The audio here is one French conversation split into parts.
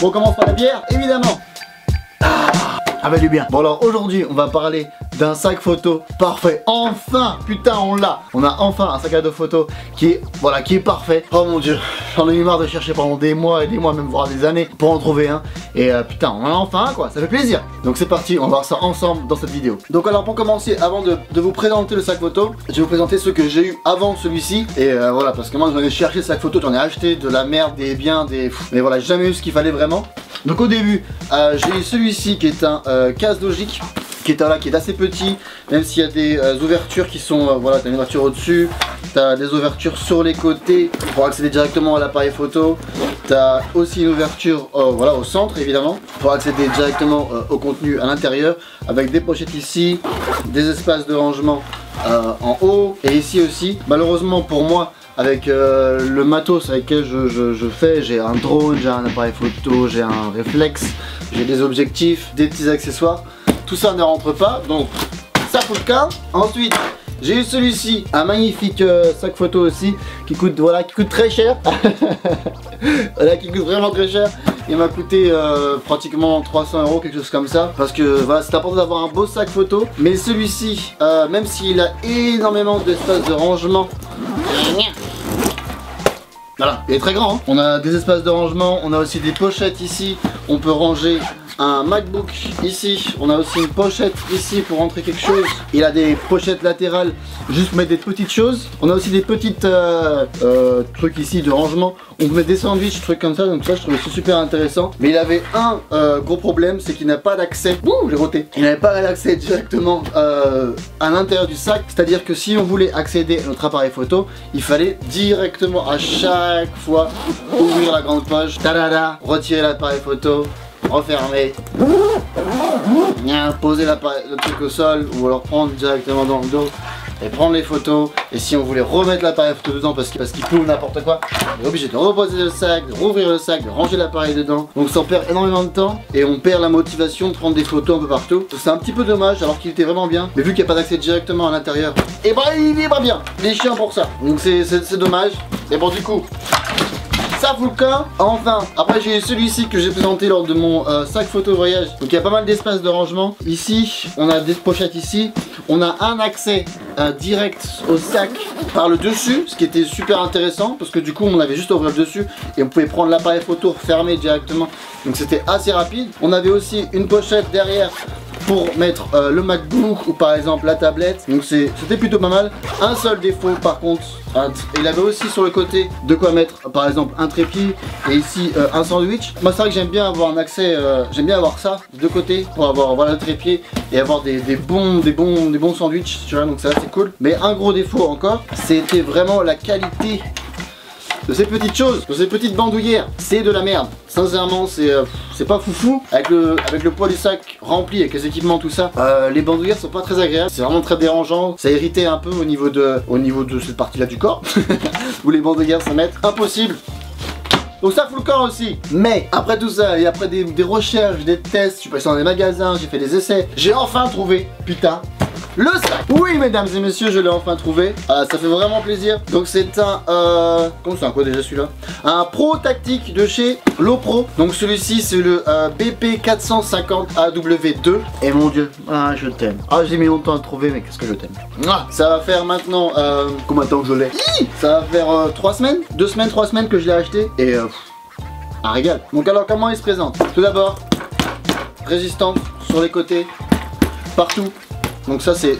On commence par la bière, évidemment. Ah va du bien. Bon alors aujourd'hui on va parler d'un sac photo parfait. Enfin, putain on l'a. On a enfin un sac à dos photo qui est, voilà, qui est parfait. Oh mon dieu, j'en ai eu marre de chercher pendant des mois et des mois, même voire des années pour en trouver un. Et putain on en a enfin un quoi, ça fait plaisir. Donc c'est parti, on va voir ça ensemble dans cette vidéo. Donc alors pour commencer, avant de vous présenter le sac photo, je vais vous présenter ceux que j'ai eu avant celui-ci. Et voilà, parce que moi j'en ai cherché le sac photo, j'en ai acheté de la merde, des biens, des... Mais voilà, j'ai jamais eu ce qu'il fallait vraiment. Donc au début, j'ai eu celui-ci qui est un case logique, qui est assez petit, même s'il y a des ouvertures qui sont, voilà, t'as une ouverture au-dessus, t'as des ouvertures sur les côtés pour accéder directement à l'appareil photo, t'as aussi une ouverture, voilà, au centre évidemment, pour accéder directement au contenu à l'intérieur, avec des pochettes ici, des espaces de rangement en haut, et ici aussi, malheureusement pour moi, avec le matos avec lequel je fais, j'ai un drone, j'ai un appareil photo, j'ai un réflexe, j'ai des objectifs, des petits accessoires. Tout ça ne rentre pas, donc ça fout le camp. Ensuite, j'ai eu celui-ci, un magnifique sac photo aussi, qui coûte, voilà, qui coûte très cher. Voilà, qui coûte vraiment très cher. Il m'a coûté pratiquement 300 €, quelque chose comme ça. Parce que voilà, c'est important d'avoir un beau sac photo. Mais celui-ci, même s'il a énormément d'espace de rangement, voilà, il est très grand, hein. On a des espaces de rangement, on a aussi des pochettes ici. On peut ranger un MacBook ici. On a aussi une pochette ici pour rentrer quelque chose. Il a des pochettes latérales juste pour mettre des petites choses. On a aussi des petites trucs ici de rangement. On peut mettre des sandwichs, trucs comme ça. Donc ça je trouve ça super intéressant. Mais il avait un gros problème, c'est qu'il n'a pas d'accès. Ouh, j'ai roté. Il n'avait pas d'accès directement à l'intérieur du sac. C'est-à-dire que si on voulait accéder à notre appareil photo, il fallait directement à chaque fois ouvrir la grande poche, tadada, retirer l'appareil photo, refermer, poser le truc au sol, ou alors prendre directement dans le dos et prendre les photos. Et si on voulait remettre l'appareil photo dedans parce qu'il pleut ou n'importe quoi, on est obligé de reposer le sac, de rouvrir le sac, de ranger l'appareil dedans. Donc ça en perd énormément de temps et on perd la motivation de prendre des photos un peu partout. C'est un petit peu dommage alors qu'il était vraiment bien, mais vu qu'il n'y a pas d'accès directement à l'intérieur, et bah il est pas bien, il est chiant pour ça. Donc c'est dommage. Et bon, du coup ça fout le camp. Enfin, après j'ai celui-ci que j'ai présenté lors de mon sac photo voyage. Donc il y a pas mal d'espace de rangement. Ici, on a des pochettes ici. On a un accès direct au sac par le dessus, ce qui était super intéressant parce que du coup on avait juste à ouvrir le dessus et on pouvait prendre l'appareil photo fermé directement. Donc c'était assez rapide. On avait aussi une pochette derrière pour mettre le MacBook ou par exemple la tablette. Donc c'était plutôt pas mal. Un seul défaut par contre, il avait aussi sur le côté de quoi mettre par exemple un trépied et ici un sandwich. Moi c'est vrai que j'aime bien avoir un accès, j'aime bien avoir ça de côté pour avoir, voilà, le trépied et avoir des bons sandwichs, tu vois, donc ça c'est cool. Mais un gros défaut encore, c'était vraiment la qualité de ces petites choses, de ces petites bandoulières. C'est de la merde. Sincèrement, c'est pas foufou. Avec le poids du sac rempli, avec les équipements, tout ça, les bandoulières sont pas très agréables. C'est vraiment très dérangeant. Ça irritait un peu au niveau de cette partie-là du corps où les bandoulières se mettent. Impossible. Donc ça fout le camp aussi. Mais après tout ça, et après des recherches, des tests, je suis passé dans des magasins, j'ai fait des essais, j'ai enfin trouvé, putain, le sac. Oui mesdames et messieurs, je l'ai enfin trouvé. Ça fait vraiment plaisir. Donc c'est un comment c'est un quoi déjà celui-là? Un Pro Tactique de chez Lopro. Donc celui-ci c'est le BP 450AW2. Et mon dieu, je t'aime. J'ai mis longtemps à le trouver, mais qu'est-ce que je t'aime. Ça va faire maintenant combien de temps que je l'ai? Ça va faire 3 semaines, 2 semaines, 3 semaines que je l'ai acheté. Et un régal. Donc alors comment il se présente? Tout d'abord, résistante sur les côtés, partout. Donc ça c'est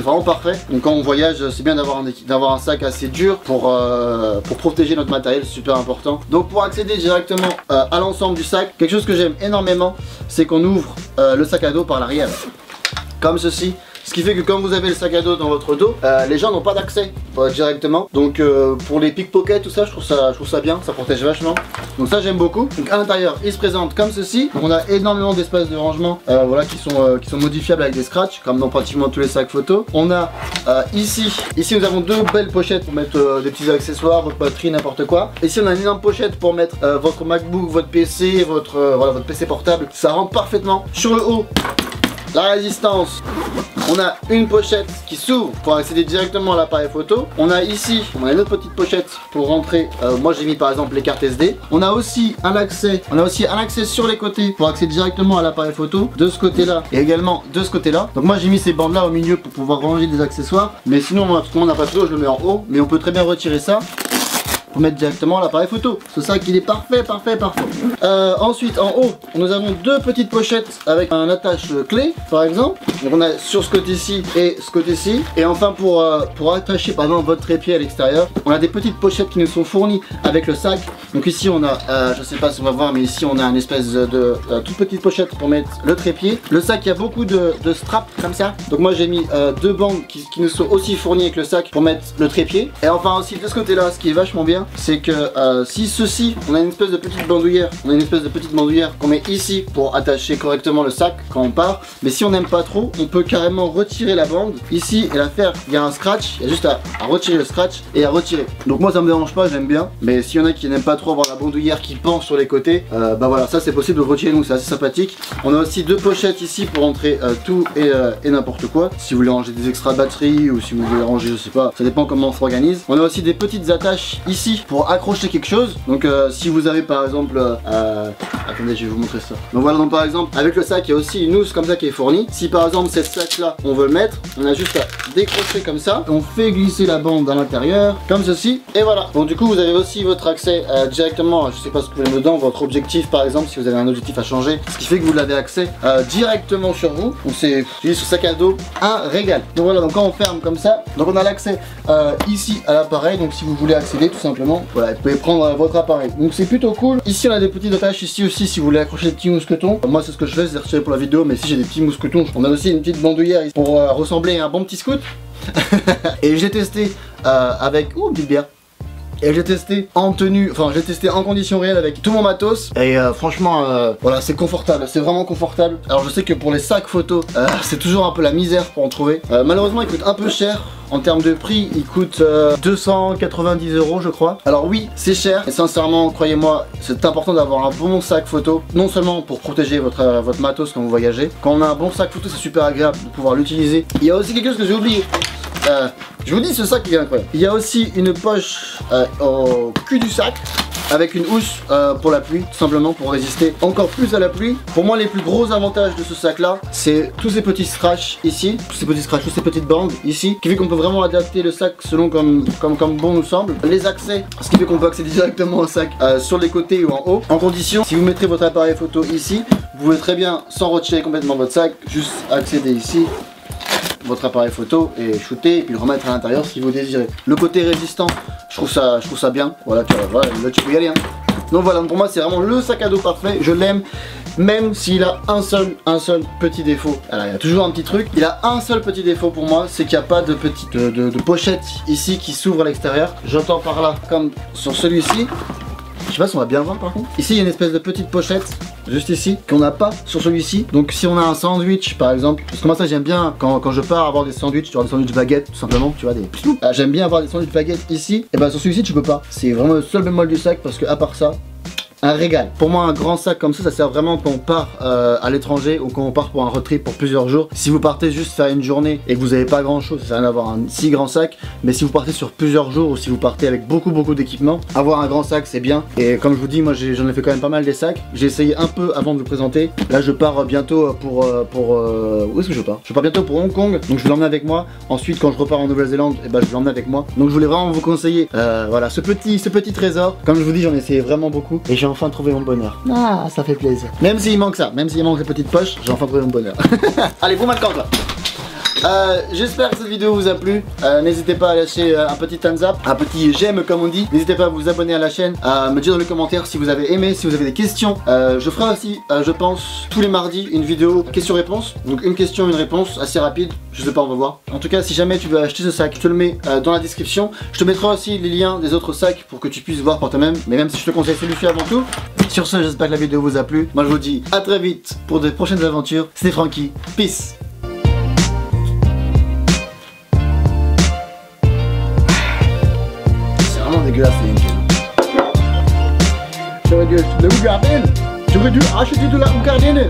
vraiment parfait. Donc quand on voyage, c'est bien d'avoir un sac assez dur pour protéger notre matériel, c'est super important. Donc pour accéder directement à l'ensemble du sac, quelque chose que j'aime énormément, c'est qu'on ouvre le sac à dos par l'arrière, comme ceci. Ce qui fait que quand vous avez le sac à dos dans votre dos, les gens n'ont pas d'accès directement. Donc pour les pickpockets, tout ça, je trouve ça bien, ça protège vachement. Donc ça j'aime beaucoup. Donc à l'intérieur, il se présente comme ceci. Donc, on a énormément d'espaces de rangement, voilà, qui sont modifiables avec des scratchs, comme dans pratiquement tous les sacs photo. On a ici nous avons 2 belles pochettes pour mettre des petits accessoires, votre batterie, n'importe quoi. Ici on a une énorme pochette pour mettre votre MacBook, votre PC, votre PC portable. Ça rentre parfaitement. Sur le haut, la résistance On a une pochette qui s'ouvre pour accéder directement à l'appareil photo. On a ici, on a une autre petite pochette pour rentrer. Moi j'ai mis par exemple les cartes SD. On a aussi un accès sur les côtés pour accéder directement à l'appareil photo de ce côté-là et également de ce côté-là. Donc moi j'ai mis ces bandes là au milieu pour pouvoir ranger des accessoires. Mais sinon, moi, tout le monde n'a pas de photo, je le mets en haut. Mais on peut très bien retirer ça pour mettre directement l'appareil photo. C'est ça qu'il est parfait. Ensuite en haut nous avons deux petites pochettes avec un attache clé par exemple. Donc on a sur ce côté-ci et ce côté-ci. Et enfin pour attacher par exemple votre trépied à l'extérieur, on a des petites pochettes qui nous sont fournies avec le sac. Donc ici on a, je sais pas si on va voir, mais ici on a une espèce de toute petite pochette pour mettre le trépied. Le sac, il y a beaucoup de straps comme ça. Donc moi j'ai mis deux bandes qui nous sont aussi fournies avec le sac pour mettre le trépied. Et enfin aussi de ce côté-là, ce qui est vachement bien, c'est que si ceci, on a une espèce de petite bandoulière, qu'on met ici pour attacher correctement le sac quand on part. Mais si on n'aime pas trop, on peut carrément retirer la bande ici et la faire. Il y a un scratch, il y a juste à retirer le scratch et à retirer. Donc moi ça me dérange pas, j'aime bien. Mais s'il y en a qui n'aiment pas trop avoir la bandoulière qui pend sur les côtés, bah voilà, ça c'est possible de retirer, donc c'est assez sympathique. On a aussi deux pochettes ici pour rentrer tout et n'importe quoi. Si vous voulez ranger des extra batteries ou si vous voulez ranger, je sais pas, ça dépend comment on s'organise. On a aussi des petites attaches ici pour accrocher quelque chose. Donc si vous avez par exemple attendez, je vais vous montrer ça. Donc voilà, donc par exemple avec le sac il y a aussi une housse comme ça qui est fournie. Si par exemple cette sac là on veut le mettre, on a juste à décrocher comme ça, on fait glisser la bande à l'intérieur comme ceci et voilà. Donc du coup vous avez aussi votre accès directement, je sais pas ce que vous avez dedans, votre objectif par exemple, si vous avez un objectif à changer, ce qui fait que vous l'avez accès directement sur vous. Donc c'est ce sac à dos, un régal. Donc voilà, donc quand on ferme comme ça, donc on a l'accès ici à l'appareil. Donc si vous voulez accéder tout simplement, voilà, vous pouvez prendre votre appareil. Donc c'est plutôt cool. Ici on a des petites attaches ici aussi si vous voulez accrocher des petits mousquetons. Moi c'est ce que je fais, c'est retirer pour la vidéo, mais si j'ai des petits mousquetons, on a aussi une petite bandoulière pour ressembler à un bon petit scout. Et j'ai testé avec une petite bière. Et j'ai testé en tenue, enfin j'ai testé en conditions réelles avec tout mon matos. Et franchement, voilà, c'est confortable, c'est vraiment confortable. Alors je sais que pour les sacs photos, c'est toujours un peu la misère pour en trouver. Malheureusement, il coûte un peu cher. En termes de prix, il coûte 290 € je crois. Alors oui, c'est cher. Et sincèrement, croyez-moi, c'est important d'avoir un bon sac photo. Non seulement pour protéger votre matos quand vous voyagez. Quand on a un bon sac photo, c'est super agréable de pouvoir l'utiliser. Il y a aussi quelque chose que j'ai oublié. Je vous dis, ce sac il est incroyable. Il y a aussi une poche au cul du sac avec une housse pour la pluie, tout simplement pour résister encore plus à la pluie. Pour moi, les plus gros avantages de ce sac là, c'est tous ces petits scratchs ici, toutes ces petites bandes ici, qui fait qu'on peut vraiment adapter le sac selon comme bon nous semble. Les accès, ce qui fait qu'on peut accéder directement au sac sur les côtés ou en haut. En condition, si vous mettrez votre appareil photo ici, vous pouvez très bien, sans retirer complètement votre sac, juste accéder ici votre appareil photo et shooter et puis le remettre à l'intérieur si vous désirez. Le côté résistant, je trouve ça bien. Voilà, voilà, là tu peux y aller hein. Donc voilà, pour moi c'est vraiment le sac à dos parfait, je l'aime. Même s'il a un seul petit défaut. Alors il y a toujours un petit truc. Il a un seul petit défaut pour moi, c'est qu'il n'y a pas de petite de pochette ici qui s'ouvre à l'extérieur. J'entends par là comme sur celui-ci. Je sais pas si on va bien voir par contre. Ici il y a une espèce de petite pochette juste ici qu'on n'a pas sur celui-ci. Donc si on a un sandwich par exemple, parce que moi ça j'aime bien quand je pars avoir des sandwichs, tu vois, des sandwichs baguettes tout simplement, tu vois, des j'aime bien avoir des sandwichs baguettes ici. Et bah sur celui-ci tu peux pas. C'est vraiment le seul bémol du sac parce que à part ça, un régal. Pour moi un grand sac comme ça sert vraiment quand on part à l'étranger ou quand on part pour un road trip pour plusieurs jours. Si vous partez juste faire une journée et que vous n'avez pas grand chose, ça sert à rien d'avoir un si grand sac. Mais si vous partez sur plusieurs jours ou si vous partez avec beaucoup d'équipements, avoir un grand sac c'est bien. Et comme je vous dis, moi j'en ai fait quand même pas mal des sacs. J'ai essayé un peu avant de vous présenter. Là je pars bientôt pour où est-ce que je pars? Je pars bientôt pour Hong Kong, donc je vais l'emmener avec moi. Ensuite quand je repars en Nouvelle-Zélande, et ben je vais l'emmener avec moi. Donc je voulais vraiment vous conseiller voilà ce petit trésor. Comme je vous dis, j'en ai essayé vraiment beaucoup et j'ai enfin trouvé mon bonheur. Ah, ça fait plaisir. Même s'il manque ça, même s'il manque les petites poches, j'ai enfin trouvé mon bonheur. Allez, vous m'accorde là. J'espère que cette vidéo vous a plu. N'hésitez pas à lâcher un petit thumbs up, un petit j'aime comme on dit. N'hésitez pas à vous abonner à la chaîne, à me dire dans les commentaires si vous avez aimé, si vous avez des questions. Je ferai aussi, je pense, tous les mardis une vidéo question-réponse. Donc une question, une réponse assez rapide. Je sais pas, on va voir. En tout cas, si jamais tu veux acheter ce sac, je te le mets dans la description. Je te mettrai aussi les liens des autres sacs pour que tu puisses voir par toi-même. Mais même si je te conseille celui-ci avant tout. Sur ce, j'espère que la vidéo vous a plu. Moi je vous dis à très vite pour de prochaines aventures. C'était Francky, peace. Dégueulasse les Indiens. J'aurais dû acheter de la Hougardine. J'aurais dû acheter de la Hougardine.